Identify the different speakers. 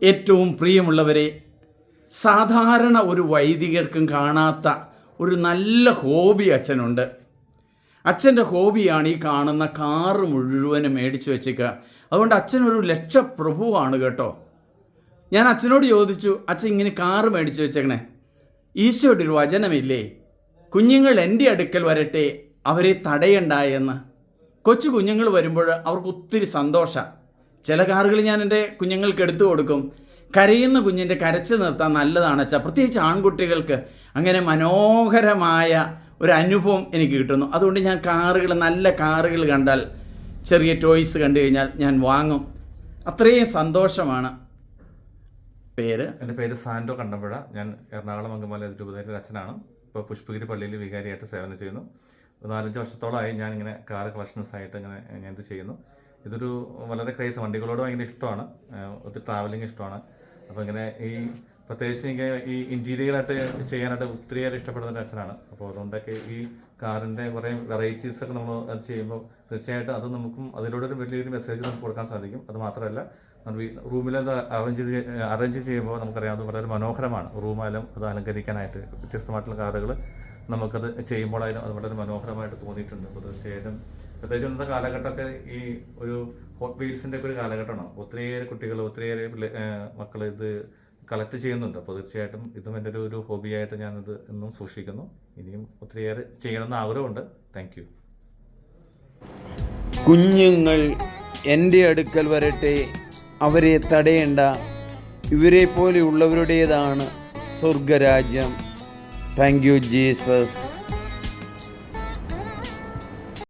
Speaker 1: ഏറ്റവും പ്രിയമുള്ളവരെ, സാധാരണ ഒരു വൈദികർക്കും കാണാത്ത ഒരു നല്ല ഹോബി അച്ഛനുണ്ട്. അച്ഛൻ്റെ ഹോബിയാണ് ഈ കാണുന്ന കാറ് മുഴുവനും മേടിച്ച് വെച്ചേക്കുക. അതുകൊണ്ട് അച്ഛനൊരു ലക്ഷപ്രഭുവാണ് കേട്ടോ. ഞാൻ അച്ഛനോട് ചോദിച്ചു, അച്ഛൻ ഇങ്ങനെ കാറ് മേടിച്ച് വെച്ചേക്കണേ, ഈശോയുടെ ഒരു വചനമില്ലേ, കുഞ്ഞുങ്ങൾ എൻ്റെ അടുക്കൽ വരട്ടെ, അവരെ തടയണ്ട എന്ന്. കൊച്ചു കുഞ്ഞുങ്ങൾ വരുമ്പോൾ അവർക്ക് ഒത്തിരി സന്തോഷമാണ്. ചില കാറുകൾ ഞാൻ എൻ്റെ കുഞ്ഞുങ്ങൾക്ക് എടുത്തു കൊടുക്കും. കരയുന്ന കുഞ്ഞിൻ്റെ കരച്ച് നിർത്താൻ നല്ലതാണ് അച്ഛാ, പ്രത്യേകിച്ച് ആൺകുട്ടികൾക്ക്. അങ്ങനെ മനോഹരമായ ഒരു അനുഭവം എനിക്ക് കിട്ടുന്നു. അതുകൊണ്ട് ഞാൻ കാറുകൾ, നല്ല കാറുകൾ കണ്ടാൽ, ചെറിയ ടോയ്സ് കണ്ടു കഴിഞ്ഞാൽ ഞാൻ വാങ്ങും. അത്രയും സന്തോഷമാണ്.
Speaker 2: എൻ്റെ പേര് സാൻഡോ കണ്ടമ്പുഴ. ഞാൻ എറണാകുളം അങ്കമാലി രൂപതയിലെ അച്ഛനാണ്. ഇപ്പോൾ പുഷ്പഗിരി പള്ളിയിൽ വികാരിയായിട്ട് സേവനം ചെയ്യുന്നു. 4-5 വർഷത്തോളമായി ഞാനിങ്ങനെ കാർ കളക്ഷൻസ് ആയിട്ട് ഞാൻ ഇത് ചെയ്യുന്നു. ഇതൊരു വളരെ ക്രേസ്, വണ്ടികളോട് ഭയങ്കര ഇഷ്ടമാണ്, ഒത്തിരി ട്രാവലിംഗ് ഇഷ്ടമാണ്. അപ്പോൾ ഇങ്ങനെ ഈ പ്രത്യേകിച്ച് എനിക്ക് ഈ ഇൻറ്റീരിയറായിട്ട് ചെയ്യാനായിട്ട് ഒത്തിരിയേറെ ഇഷ്ടപ്പെടുന്ന ഒരു അച്ഛനാണ്. അപ്പോൾ അതുകൊണ്ടൊക്കെ ഈ കാറിൻ്റെ കുറേ വെറൈറ്റീസൊക്കെ നമ്മൾ അത് ചെയ്യുമ്പോൾ തീർച്ചയായിട്ടും അത് നമുക്കും അതിലൂടെ ഒരു വലിയൊരു മെസ്സേജ് നമുക്ക് കൊടുക്കാൻ സാധിക്കും. അത് മാത്രമല്ല, നമ്മൾ ഈ റൂമിലത് അറേഞ്ച് ചെയ്യുമ്പോൾ നമുക്കറിയാം, വളരെ മനോഹരമാണ്. റൂമായാലും അത് അലങ്കരിക്കാനായിട്ട് വ്യത്യസ്തമായിട്ടുള്ള കാറുകൾ നമുക്കത് ചെയ്യുമ്പോഴായാലും അത് വളരെ മനോഹരമായിട്ട് തോന്നിയിട്ടുണ്ട്. അപ്പോൾ തീർച്ചയായിട്ടും പ്രത്യേകിച്ച് ഇന്നത്തെ കാലഘട്ടമൊക്കെ ഈ ഒരു ഹോട്ട് വീൽസിൻ്റെ ഒക്കെ ഒരു കാലഘട്ടമാണ്. ഒത്തിരിയേറെ കുട്ടികൾ, ഒത്തിരിയേറെ മക്കൾ ഇത് കളക്ട് ചെയ്യുന്നുണ്ട്. അപ്പോൾ തീർച്ചയായിട്ടും ഇതും എൻ്റെ ഒരു ഹോബിയായിട്ട് ഞാനിത് എന്നും സൂക്ഷിക്കുന്നു. ഇനിയും ഒത്തിരിയേറെ ചെയ്യണമെന്ന് ആഗ്രഹമുണ്ട്. Thank you.
Speaker 1: കുഞ്ഞുങ്ങൾ എൻ്റെ അടുക്കൽ വരട്ടെ, അവരെ തടയേണ്ട, ഇവരെ പോലെയുള്ളവരുടേതാണ് സ്വർഗരാജ്യം. Thank you Jesus.